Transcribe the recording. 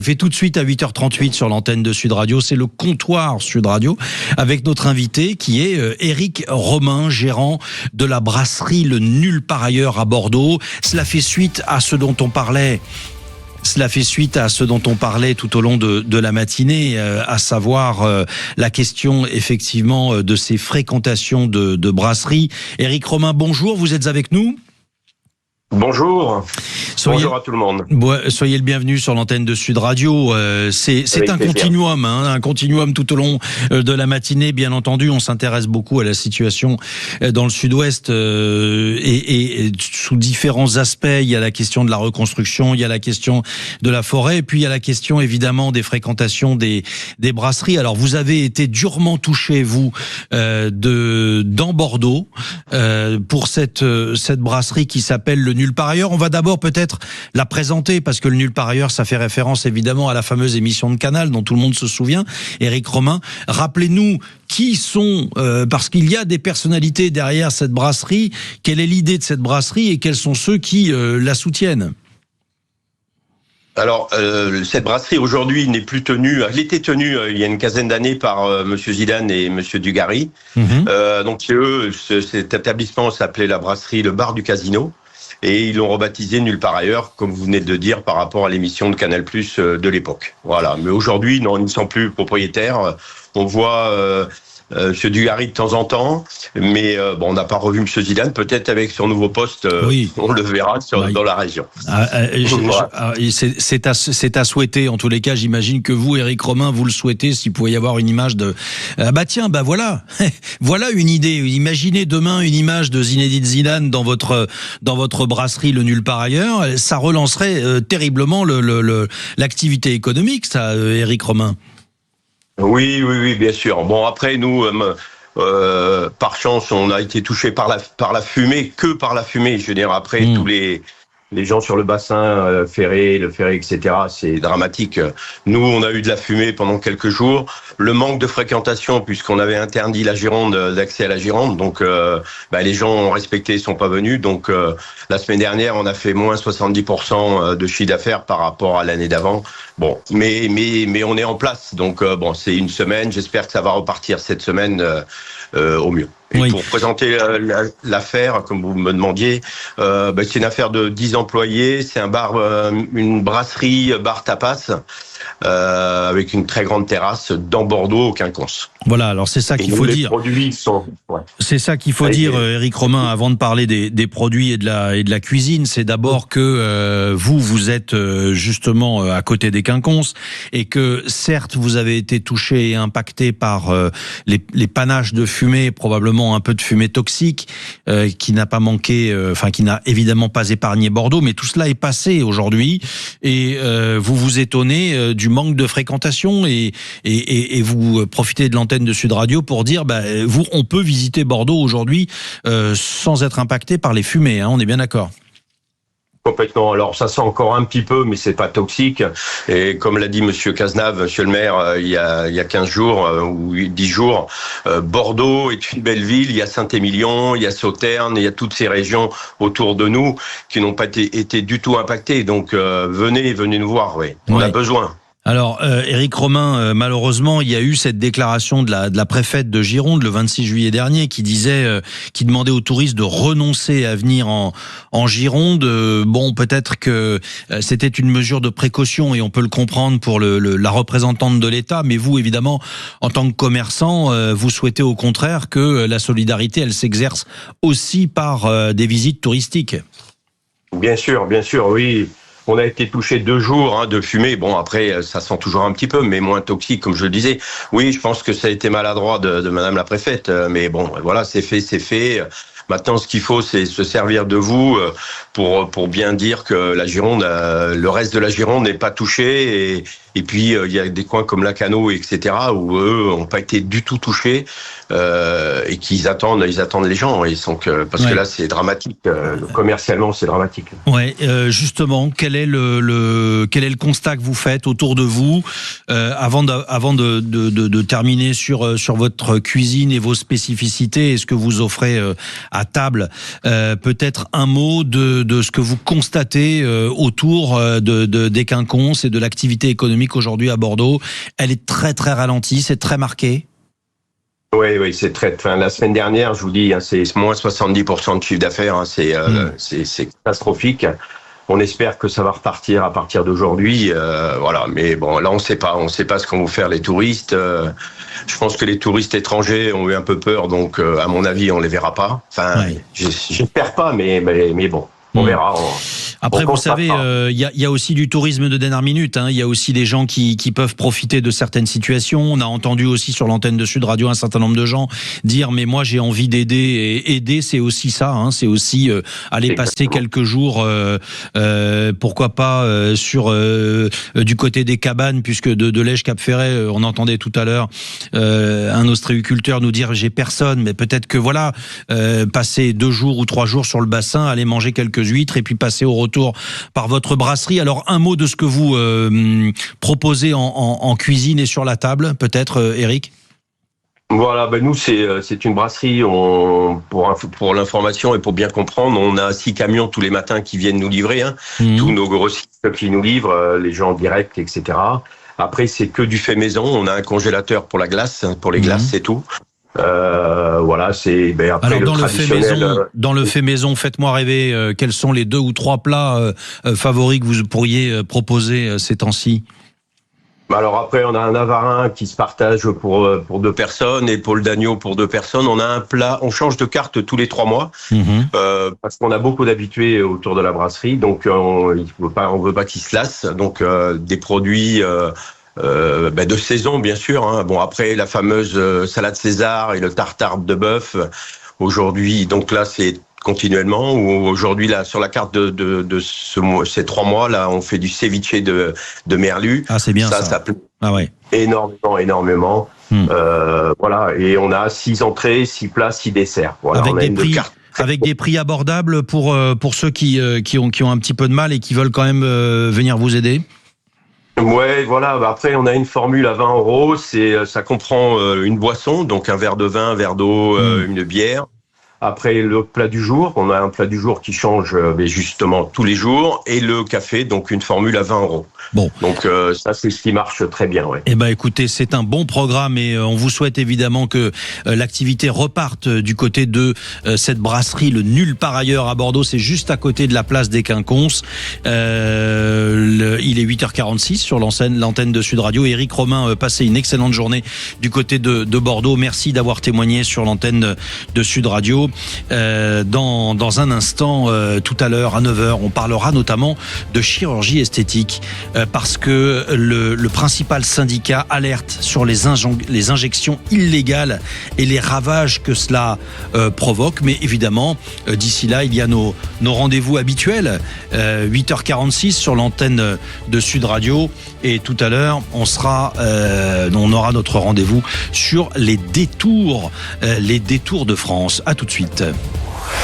Fait tout de suite à 8h38 sur l'antenne de Sud Radio, c'est le comptoir Sud Radio avec notre invité qui est Éric Romain, gérant de la brasserie Le Nulle Part Ailleurs à Bordeaux. Cela fait suite à ce dont on parlait tout au long de la matinée, à savoir la question effectivement de ces fréquentations de brasseries. Éric Romain, bonjour, vous êtes avec nous ? Bonjour. Bonjour à tout le monde. Soyez le bienvenu sur l'antenne de Sud Radio. C'est un continuum, un continuum tout au long de la matinée. Bien entendu, on s'intéresse beaucoup à la situation dans le Sud-Ouest et sous différents aspects. Il y a la question de la reconstruction, il y a la question de la forêt, et puis il y a la question évidemment des fréquentations des brasseries. Alors vous avez été durement touché, vous, dans Bordeaux, pour cette brasserie qui s'appelle Le Nulle Part Ailleurs. On va d'abord peut-être la présenter parce que Le Nulle Part Ailleurs, ça fait référence évidemment à la fameuse émission de Canal dont tout le monde se souvient. Éric Romain, rappelez-nous qui sont, parce qu'il y a des personnalités derrière cette brasserie, quelle est l'idée de cette brasserie et quels sont ceux qui la soutiennent? Alors, cette brasserie aujourd'hui n'est plus tenue. Elle était tenue il y a une quinzaine d'années par Monsieur Zidane et Monsieur Dugarry. Donc cet établissement s'appelait la brasserie Le Bar du Casino. Et ils l'ont rebaptisé Nulle Part Ailleurs, comme vous venez de dire, par rapport à l'émission de Canal+ de l'époque. Voilà. Mais aujourd'hui, non, ils ne sont plus propriétaires. On voit M. Dugarry de temps en temps, mais on n'a pas revu M. Zidane. Peut-être avec son nouveau poste, oui. On le verra dans la région. C'est à souhaiter. En tous les cas, j'imagine que vous, Éric Romain, vous le souhaitez, s'il pouvait y avoir une image de... voilà voilà une idée. Imaginez demain une image de Zinedine Zidane dans votre brasserie Le Nulle Part Ailleurs. Ça relancerait terriblement l'activité économique, ça, Éric Romain. Oui, bien sûr. Bon, après, nous, par chance, on a été touchés par la fumée, que par la fumée. Je veux dire, après, tous les gens sur le bassin ferré, etc., c'est dramatique. Nous, on a eu de la fumée pendant quelques jours. Le manque de fréquentation, puisqu'on avait interdit la Gironde, d'accès à la Gironde. Donc, les gens ont respecté, sont pas venus. Donc, la semaine dernière, on a fait moins 70% de chiffre d'affaires par rapport à l'année d'avant. Bon, mais on est en place. Donc, c'est une semaine. J'espère que ça va repartir cette semaine au mieux. Et pour présenter l'affaire, comme vous me demandiez, c'est une affaire de 10 employés. C'est une brasserie bar tapas avec une très grande terrasse dans Bordeaux, au Quinconce. Voilà, alors c'est ça qu'il faut dire. Les produits sont... C'est ça qu'il faut dire, Éric Romain, avant de parler des produits et de la cuisine. C'est d'abord que vous êtes justement à côté des Quinconces et que certes vous avez été touché et impacté par les panaches de fumée, probablement un peu de fumée toxique qui n'a pas manqué, qui n'a évidemment pas épargné Bordeaux, mais tout cela est passé aujourd'hui et vous vous étonnez du manque de fréquentation et vous profitez de l'antenne de Sud Radio pour dire on peut visiter Bordeaux aujourd'hui sans être impacté par les fumées, on est bien d'accord? Complètement. Alors, ça sent encore un petit peu, mais c'est pas toxique. Et comme l'a dit Monsieur Cazenave, Monsieur le maire, il y a 15 jours ou 10 jours, Bordeaux est une belle ville. Il y a Saint-Émilion, il y a Sauternes, il y a toutes ces régions autour de nous qui n'ont pas été du tout impactées. Donc, venez nous voir. Oui, on a besoin. Alors, Éric Romain, malheureusement, il y a eu cette déclaration de la préfète de Gironde le 26 juillet dernier qui demandait aux touristes de renoncer à venir en Gironde. Peut-être que c'était une mesure de précaution et on peut le comprendre pour la représentante de l'État, mais vous, évidemment, en tant que commerçant, vous souhaitez au contraire que la solidarité, elle s'exerce aussi par des visites touristiques. Bien sûr, oui. On a été touché 2 jours de fumée. Bon, après, ça sent toujours un petit peu, mais moins toxique, comme je le disais. Oui, je pense que ça a été maladroit de Madame la préfète. Mais bon, voilà, c'est fait. Maintenant, ce qu'il faut, c'est se servir de vous pour bien dire que la Gironde, le reste de la Gironde n'est pas touché. Et puis, il y a des coins comme Lacanau, etc., où eux n'ont pas été du tout touchés et qu'ils attendent les gens. Parce que là, c'est dramatique. Commercialement, c'est dramatique. Ouais, justement, quel est le constat que vous faites autour de vous avant de terminer sur votre cuisine et vos spécificités et ce que vous offrez à à table. Peut-être un mot de ce que vous constatez autour des quinconces et de l'activité économique aujourd'hui à Bordeaux. Elle est très très ralentie, c'est très marqué. Oui, c'est très. Enfin, la semaine dernière, je vous dis, c'est moins 70% de chiffre d'affaires. Hein, c'est catastrophique. On espère que ça va repartir à partir d'aujourd'hui. Voilà, mais bon, là, on sait pas ce qu'ont vont faire les touristes. Je pense que les touristes étrangers ont eu un peu peur, donc à mon avis, on les verra pas. Enfin, j'espère pas, mais bon. On verra. Après, vous savez, il y a aussi du tourisme de dernière minute. Il y a aussi des gens qui peuvent profiter de certaines situations. On a entendu aussi sur l'antenne de Sud Radio un certain nombre de gens dire « mais moi j'ai envie d'aider ». Et aider, c'est aussi ça. C'est aussi aller passer quelques jours, pourquoi pas sur du côté des cabanes, puisque de Lège-Cap-Ferret, on entendait tout à l'heure un ostréiculteur nous dire « j'ai personne », mais peut-être que voilà, passer 2 jours ou 3 jours sur le bassin, aller manger quelques huîtres et puis passer au retour par votre brasserie. Alors un mot de ce que vous proposez en cuisine et sur la table, peut-être, Eric. Voilà, nous c'est une brasserie. Pour l'information et pour bien comprendre, on a 6 camions tous les matins qui viennent nous livrer. Tous nos grossistes qui nous livrent, les gens en direct, etc. Après c'est que du fait maison. On a un congélateur pour la glace, pour les glaces, c'est tout. Voilà, c'est après. Alors dans le fait maison, faites-moi rêver. Quels sont les 2 ou 3 plats favoris que vous pourriez proposer ces temps-ci? Alors après, on a un avarin qui se partage pour 2 personnes et pour le d'agneau pour 2 personnes. On a un plat, on change de carte tous les 3 mois parce qu'on a beaucoup d'habitués autour de la brasserie, donc on veut pas qu'ils se lassent. Donc des produits. De saison, bien sûr. Bon, après, la fameuse salade César et le tartare de bœuf, aujourd'hui, donc là, c'est continuellement. Aujourd'hui, là, sur la carte de ces 3 mois, là, on fait du ceviche de merlu. Ah, c'est bien ça. Ça plaît énormément. Voilà, et on a 6 entrées, 6 plats, 6 desserts. Voilà, avec des prix abordables pour ceux qui ont un petit peu de mal et qui veulent quand même venir vous aider. Ouais, voilà. Après, on a une formule à 20 €. Ça comprend une boisson, donc un verre de vin, un verre d'eau, une bière. Après, le plat du jour, on a un plat du jour qui change justement tous les jours, et le café, donc une formule à 20 €. Bon. Donc ça, c'est ce qui marche très bien. Ouais. Eh ben, écoutez, c'est un bon programme et on vous souhaite évidemment que l'activité reparte du côté de cette brasserie, le Nulle Part Ailleurs à Bordeaux. C'est juste à côté de la place des Quinconces. Il est 8h46 sur l'antenne de Sud Radio. Éric Romain, passez une excellente journée du côté de Bordeaux. Merci d'avoir témoigné sur l'antenne de Sud Radio. Dans un instant, tout à l'heure à 9h, on parlera notamment de chirurgie esthétique parce que le principal syndicat alerte sur les injections illégales et les ravages que cela provoque. Mais évidemment, d'ici là, il y a nos rendez-vous habituels, 8h46 sur l'antenne de Sud Radio, et tout à l'heure, on aura notre rendez-vous sur les détours de France. À tout de suite.